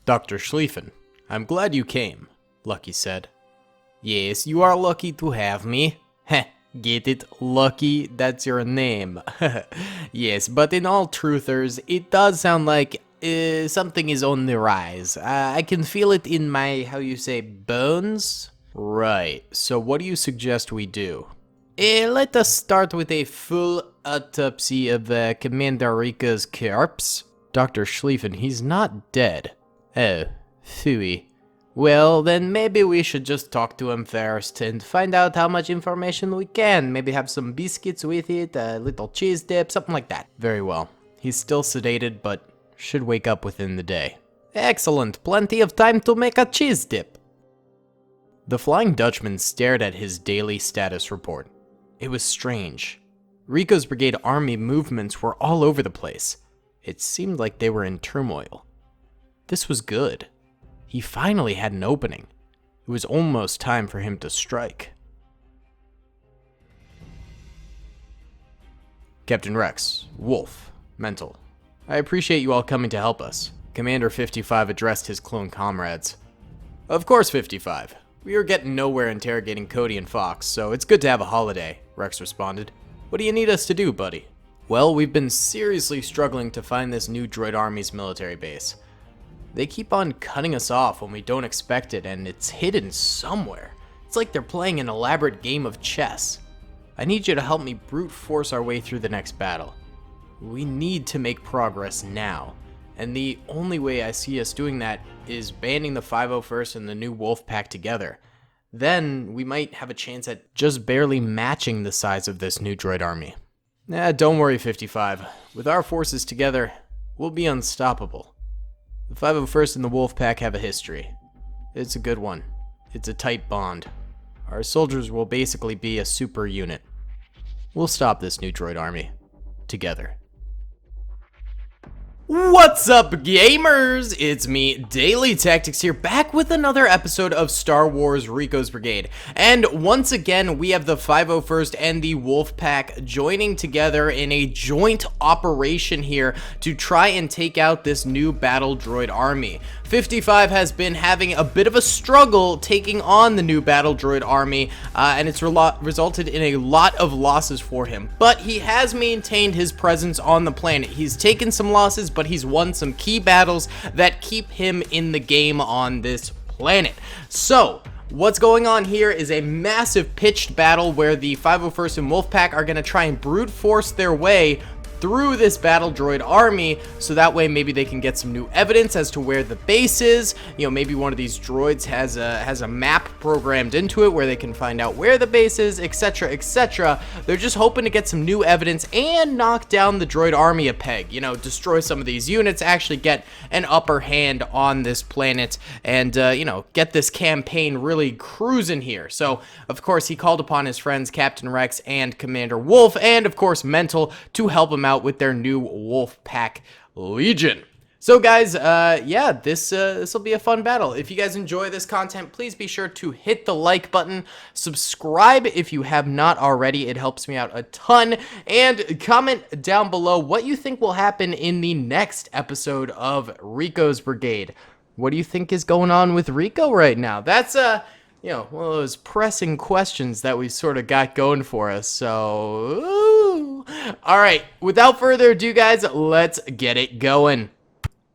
Dr. Schlieffen, I'm glad you came, Lucky said. Yes, you are lucky to have me. Heh, get it? Lucky, that's your name. Yes, but in all truthers, it does sound like something is on the rise. I can feel it in my, bones? Right, so what do you suggest we do? Let us start with a full autopsy of Commander Rico's corpse. Dr. Schlieffen, he's not dead. Oh, phooey. Well, then maybe we should just talk to him first and find out how much information we can. Maybe have some biscuits with it, a little cheese dip, something like that. Very well. He's still sedated, but should wake up within the day. Excellent, plenty of time to make a cheese dip. The Flying Dutchman stared at his daily status report. It was strange. Rico's brigade army movements were all over the place. It seemed like they were in turmoil. This was good. He finally had an opening. It was almost time for him to strike. Captain Rex, Wolffe, Mental. I appreciate you all coming to help us. Commander 55 addressed his clone comrades. Of course, 55. We are getting nowhere interrogating Cody and Fox, so it's good to have a holiday, Rex responded. What do you need us to do, buddy? Well, we've been seriously struggling to find this new droid army's military base. They keep on cutting us off when we don't expect it, and it's hidden somewhere. It's like they're playing an elaborate game of chess. I need you to help me brute force our way through the next battle. We need to make progress now, and the only way I see us doing that is banding the 501st and the new Wolf Pack together. Then we might have a chance at just barely matching the size of this new droid army. Don't worry, 55. With our forces together, we'll be unstoppable. The 501st and the Wolf Pack have a history. It's a good one. It's a tight bond. Our soldiers will basically be a super unit. We'll stop this new droid army. Together. What's up, gamers? It's me, Daily Tactics here, back with another episode of Star Wars Ricos Brigade. And once again, we have the 501st and the Wolf Pack joining together in a joint operation here to try and take out this new battle droid army. 55 has been having a bit of a struggle taking on the new battle droid army, and it's resulted in a lot of losses for him. But he has maintained his presence on the planet. He's taken some losses, but he's won some key battles that keep him in the game on this planet. So, what's going on here is a massive pitched battle where the 501st and Wolfpack are going to try and brute force their way through this battle droid army, so that way maybe they can get some new evidence as to where the base is. You know, maybe one of these droids has a map programmed into it where they can find out where the base is, etc., etc. They're just hoping to get some new evidence and knock down the droid army a peg. You know, destroy some of these units, actually get an upper hand on this planet, and you know, get this campaign really cruising here. So, of course, he called upon his friends Captain Rex and Commander Wolffe, and of course Mental, to help him out with their new Wolf Pack Legion. So guys, yeah, this will be a fun battle. If you guys enjoy this content, please be sure to hit the like button, subscribe if you have not already, it helps me out a ton, and comment down below what you think will happen in the next episode of Rico's Brigade. What do you think is going on with Rico right now? That's you know, one of those pressing questions that we sort of got going for us, so ooh. All right, without further ado, guys, let's get it going.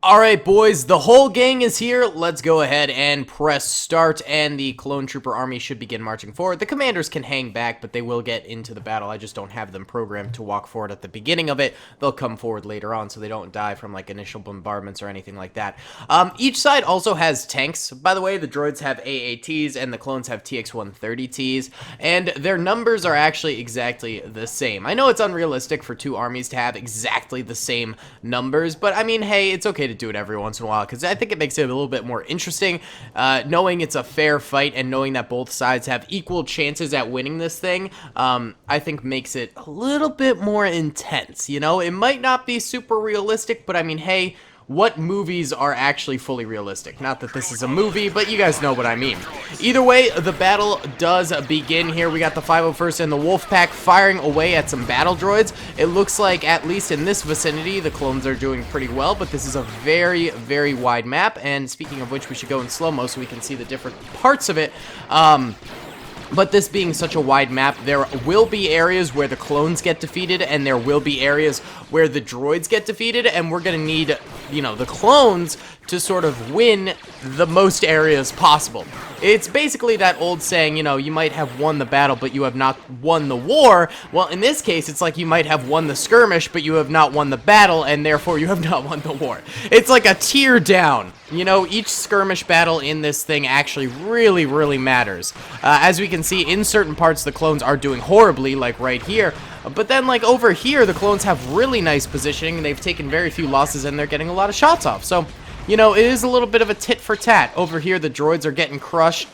Alright boys, the whole gang is here. Let's go ahead and press start, and the clone trooper army should begin marching forward. The commanders can hang back, but they will get into the battle. I just don't have them programmed to walk forward at the beginning of it. They'll come forward later on so they don't die from like initial bombardments or anything like that. Each side also has tanks. By the way, the droids have AATs and the clones have TX-130Ts, and their numbers are actually exactly the same. I know it's unrealistic for two armies to have exactly the same numbers, but I mean, hey, it's okay to do it every once in a while, because I think it makes it a little bit more interesting, knowing it's a fair fight and knowing that both sides have equal chances at winning this thing. I think makes it a little bit more intense. You know, it might not be super realistic, but I mean, hey, what movies are actually fully realistic. Not that this is a movie, but you guys know what I mean. Either way, the battle does begin here. We got the 501st and the Wolf Pack firing away at some battle droids. It looks like, at least in this vicinity, the clones are doing pretty well, but this is a very, very wide map, and speaking of which, we should go in slow-mo so we can see the different parts of it. But this being such a wide map, there will be areas where the clones get defeated, and there will be areas where the droids get defeated, and we're going to need, you know, the clones to sort of win the most areas possible. It's basically that old saying, you know, you might have won the battle, but you have not won the war. Well, in this case, it's like you might have won the skirmish, but you have not won the battle, and therefore you have not won the war. It's like a tier down. You know, each skirmish battle in this thing actually really, really matters. As we can see, in certain parts, the clones are doing horribly, like right here. But then, like, over here, the clones have really nice positioning. They've taken very few losses, and they're getting a lot of shots off. So, you know, it is a little bit of a tit for tat. Over here, the droids are getting crushed.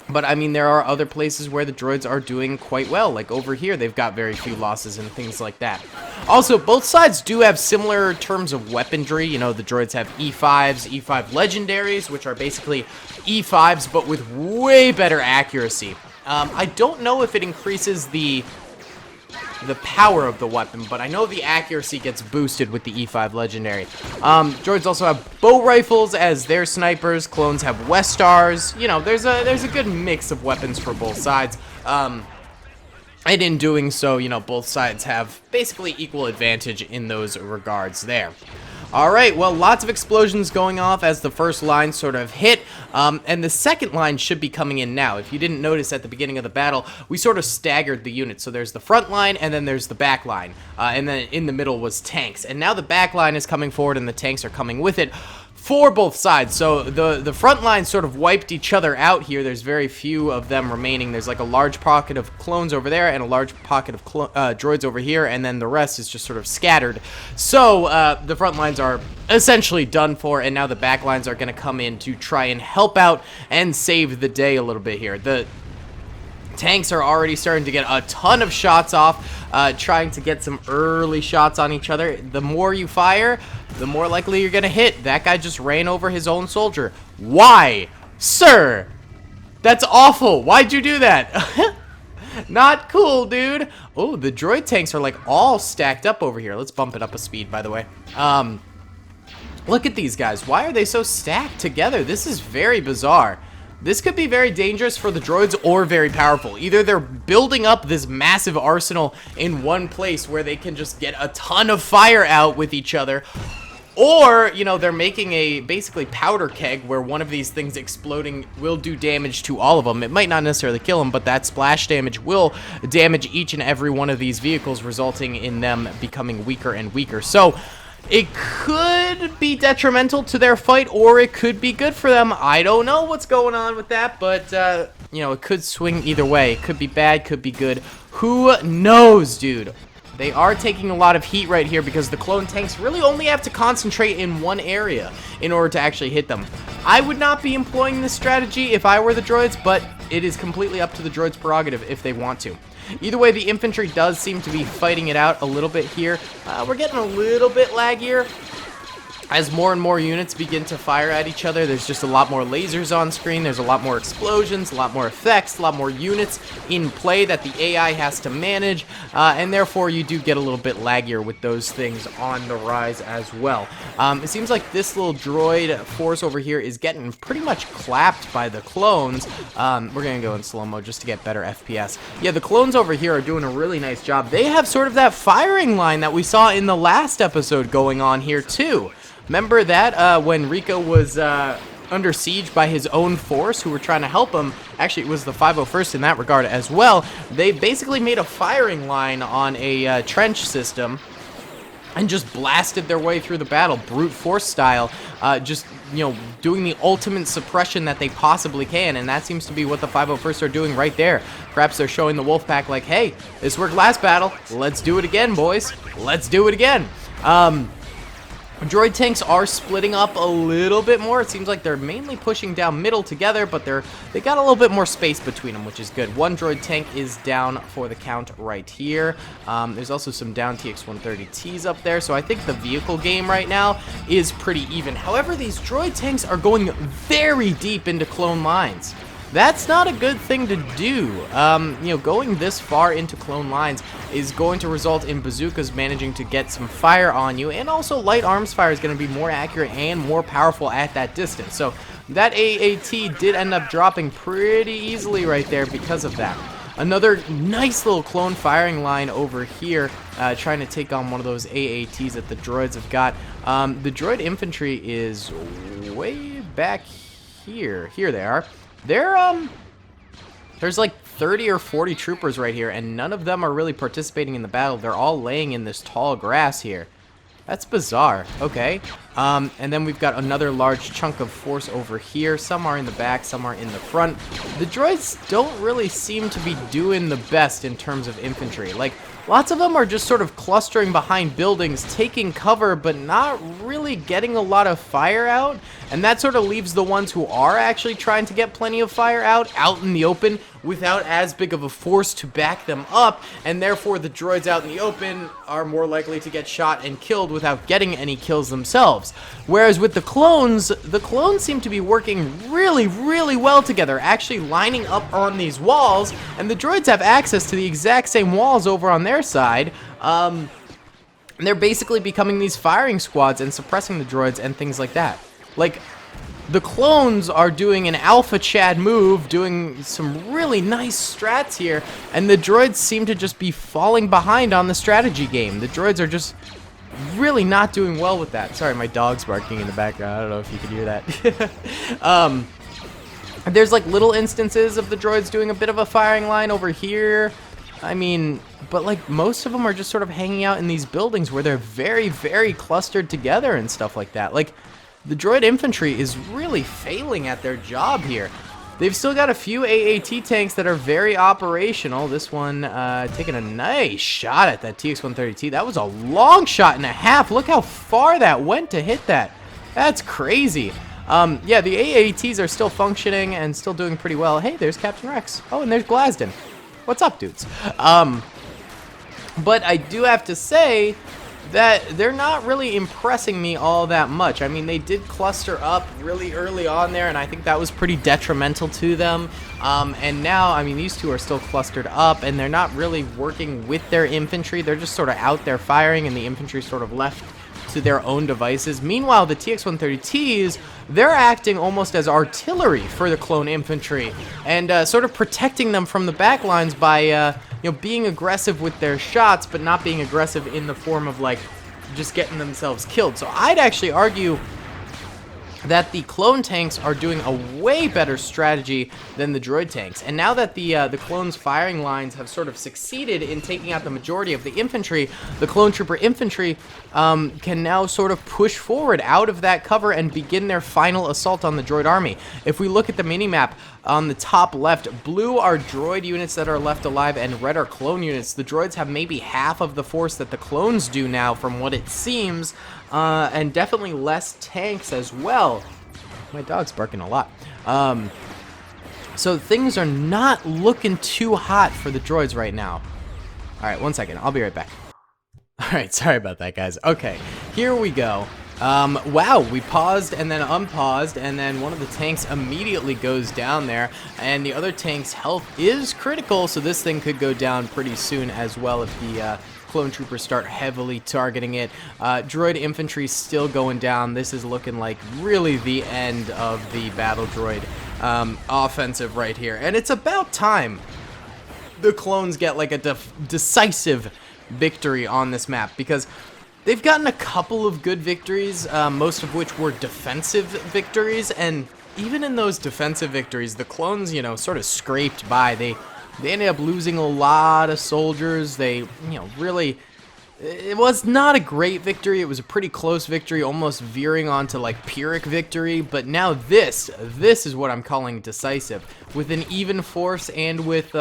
But, I mean, there are other places where the droids are doing quite well. Like, over here, they've got very few losses and things like that. Also, both sides do have similar terms of weaponry. You know, the droids have E5s, E5 legendaries, which are basically E5s, but with way better accuracy. I don't know if it increases the power of the weapon, but I know the accuracy gets boosted with the E5 legendary. Droids also have bow rifles as their snipers. Clones have Westars. You know, there's a good mix of weapons for both sides. And in doing so, you know, both sides have basically equal advantage in those regards there. Alright, well, lots of explosions going off as the first line sort of hit, and the second line should be coming in now. If you didn't notice at the beginning of the battle, we sort of staggered the units. So there's the front line, and then there's the back line, and then in the middle was tanks. And now the back line is coming forward, and the tanks are coming with it for both sides. So the front line sort of wiped each other out here. There's very few of them remaining. There's like a large pocket of clones over there and a large pocket of droids over here, and then the rest is just sort of scattered. So the front lines are essentially done for, and now the back lines are going to come in to try and help out and save the day a little bit here. The tanks are already starting to get a ton of shots off, trying to get some early shots on each other. The more you fire, the more likely you're gonna hit. That guy just ran over his own soldier. Why? Sir! That's awful. Why'd you do that? Not cool, dude. Oh, the droid tanks are like all stacked up over here. Let's bump it up a speed, by the way. Look at these guys. Why are they so stacked together? This is very bizarre. This could be very dangerous for the droids or very powerful. Either they're building up this massive arsenal in one place where they can just get a ton of fire out with each other, or, you know, they're making a basically powder keg where one of these things exploding will do damage to all of them. It might not necessarily kill them, but that splash damage will damage each and every one of these vehicles, resulting in them becoming weaker and weaker. So it could be detrimental to their fight, or it could be good for them. I don't know what's going on with that, but, you know, it could swing either way. It could be bad, could be good. Who knows, dude? They are taking a lot of heat right here because the clone tanks really only have to concentrate in one area in order to actually hit them. I would not be employing this strategy if I were the droids, but it is completely up to the droids' prerogative if they want to. Either way, the infantry does seem to be fighting it out a little bit here. We're getting a little bit laggier as more and more units begin to fire at each other. There's just a lot more lasers on screen. There's a lot more explosions, a lot more effects, a lot more units in play that the AI has to manage, and therefore you do get a little bit laggier with those things on the rise as well. It seems like this little droid force over here is getting pretty much clapped by the clones. We're gonna go in slow-mo just to get better FPS. Yeah, the clones over here are doing a really nice job. They have sort of that firing line that we saw in the last episode going on here too. Remember that when Rico was under siege by his own force who were trying to help him? Actually, it was the 501st in that regard as well. They basically made a firing line on a trench system and just blasted their way through the battle, brute force style, just, you know, doing the ultimate suppression that they possibly can, and that seems to be what the 501st are doing right there. Perhaps they're showing the Wolf Pack like, hey, this worked last battle, let's do it again, boys. Let's do it again. Droid tanks are splitting up a little bit more. It seems like they're mainly pushing down middle together, but they got a little bit more space between them, which is good. One droid tank is down for the count right here. There's also some down TX-130Ts up there, so I think the vehicle game right now is pretty even. However, these droid tanks are going very deep into clone lines. That's not a good thing to do. You know, going this far into clone lines is going to result in bazookas managing to get some fire on you, and also light arms fire is going to be more accurate and more powerful at that distance. So that AAT did end up dropping pretty easily right there because of that. Another nice little clone firing line over here, trying to take on one of those AATs that the droids have got. The droid infantry is way back here. Here they are. There's like 30 or 40 troopers right here, and none of them are really participating in the battle. They're all laying in this tall grass here. That's bizarre. Okay. And then we've got another large chunk of force over here. Some are in the back, some are in the front. The droids don't really seem to be doing the best in terms of infantry. Like, lots of them are just sort of clustering behind buildings, taking cover, but not really getting a lot of fire out. And that sort of leaves the ones who are actually trying to get plenty of fire out in the open without as big of a force to back them up. And therefore, the droids out in the open are more likely to get shot and killed without getting any kills themselves. Whereas with the clones seem to be working really, really well together, actually lining up on these walls. And the droids have access to the exact same walls over on their side. They're basically becoming these firing squads and suppressing the droids and things like that. Like, the clones are doing an alpha Chad move, doing some really nice strats here, and the droids seem to just be falling behind on the strategy game. The droids are just really not doing well with that. Sorry, my dog's barking in the background. I don't know if you could hear that. There's like little instances of the droids doing a bit of a firing line over here. I mean, but like most of them are just sort of hanging out in these buildings where they're very, very clustered together and stuff like that. Like, the droid infantry is really failing at their job here. They've still got a few AAT tanks that are very operational. This one taking a nice shot at that TX-130T. That was a long shot and a half. Look how far that went to hit that. That's crazy. Yeah, the AATs are still functioning and still doing pretty well. Hey, there's Captain Rex. Oh, and there's Glasden. What's up, dudes? But I do have to say that they're not really impressing me all that much. I mean, they did cluster up really early on there, and I think that was pretty detrimental to them. And now, I mean, these two are still clustered up, and they're not really working with their infantry. They're just sort of out there firing, and the infantry sort of left to their own devices. Meanwhile, the TX-130Ts, they're acting almost as artillery for the clone infantry, and sort of protecting them from the back lines by you know, being aggressive with their shots, but not being aggressive in the form of like just getting themselves killed. So I'd actually argue that the clone tanks are doing a way better strategy than the droid tanks. And now that the clones' firing lines have sort of succeeded in taking out the majority of the infantry, the clone trooper infantry can now sort of push forward out of that cover and begin their final assault on the droid army. If we look at the minimap, on the top left, blue are droid units that are left alive, and red are clone units. The droids have maybe half of the force that the clones do now, from what it seems, and definitely less tanks as well. My dog's barking a lot. So things are not looking too hot for the droids right now. Alright, 1 second. I'll be right back. Alright, sorry about that, guys. Okay, here we go. Wow, we paused and then unpaused, and then one of the tanks immediately goes down there, and the other tank's health is critical, so this thing could go down pretty soon as well if the clone troopers start heavily targeting it. Droid infantry still going down. This is looking like really the end of the battle droid offensive right here, and it's about time the clones get like a decisive victory on this map, because they've gotten a couple of good victories, most of which were defensive victories, and even in those defensive victories, the clones, you know, sort of scraped by. They ended up losing a lot of soldiers. They, you know, really, it was not a great victory. It was a pretty close victory, almost veering onto like Pyrrhic victory, but now this is what I'm calling decisive. With an even force and with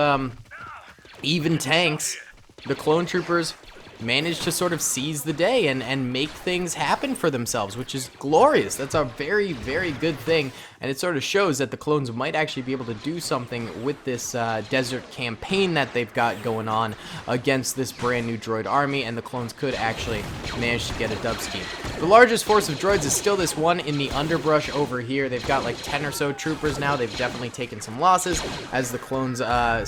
even tanks, the clone troopers manage to sort of seize the day and make things happen for themselves, which is glorious. That's a very, very good thing, and it sort of shows that the clones might actually be able to do something with this desert campaign that they've got going on against this brand new droid army, and the clones could actually manage to get a dub scheme. The largest force of droids is still this one in the underbrush over here. They've got like 10 or so troopers now. They've definitely taken some losses as the clones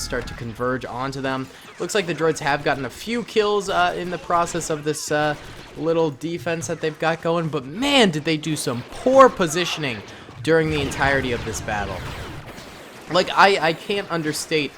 start to converge onto them. Looks like the droids have gotten a few kills in the process of this little defense that they've got going, but man, did they do some poor positioning during the entirety of this battle. Like, I can't understate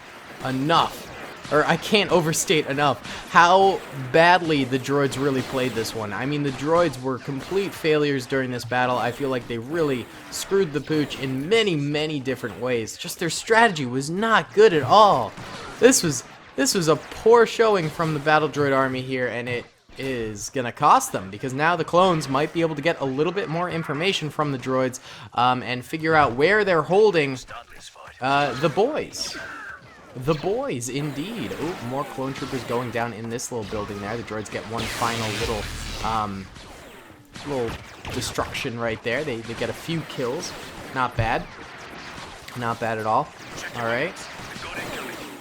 enough, or I can't overstate enough how badly the droids really played this one. I mean, the droids were complete failures during this battle. I feel like they really screwed the pooch in many, many different ways. Just their strategy was not good at all. This was a poor showing from the battle droid army here, and it is gonna cost them, because now the clones might be able to get a little bit more information from the droids and figure out where they're holding the boys. The boys, indeed. Oh, more clone troopers going down in this little building there. The droids get one final little destruction right there. They get a few kills. Not bad. Not bad at all. All right.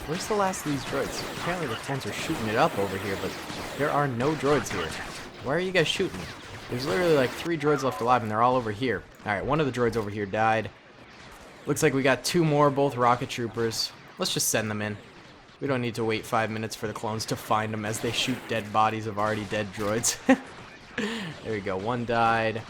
Where's the last of these droids? Apparently the clones are shooting it up over here, but there are no droids here. Why are you guys shooting? There's literally like 3 droids left alive, and they're all over here. All right, one of the droids over here died. Looks like we got 2 more, both rocket troopers. Let's just send them in. We don't need to wait 5 minutes for the clones to find them as they shoot dead bodies of already dead droids. There we go. One died.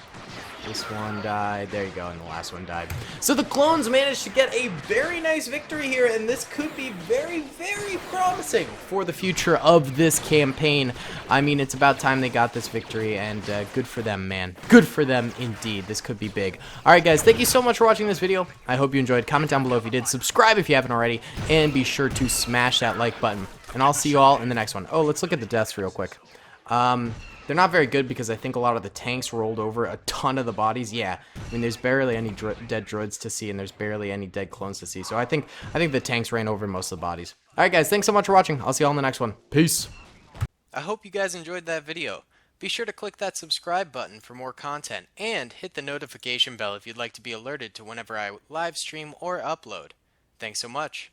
This one died. There you go, and the last one died. So the clones managed to get a very nice victory here, and this could be very, very promising for the future of this campaign. I mean, it's about time they got this victory, and good for them, man. Good for them, indeed. This could be big. All right, guys, thank you so much for watching this video. I hope you enjoyed. Comment down below if you did. Subscribe if you haven't already, and be sure to smash that like button. And I'll see you all in the next one. Oh, let's look at the deaths real quick. They're not very good because I think a lot of the tanks rolled over a ton of the bodies. Yeah, I mean, there's barely any dead droids to see, and there's barely any dead clones to see. So I think the tanks ran over most of the bodies. All right, guys, thanks so much for watching. I'll see you all in the next one. Peace. I hope you guys enjoyed that video. Be sure to click that subscribe button for more content, and hit the notification bell if you'd like to be alerted to whenever I live stream or upload. Thanks so much.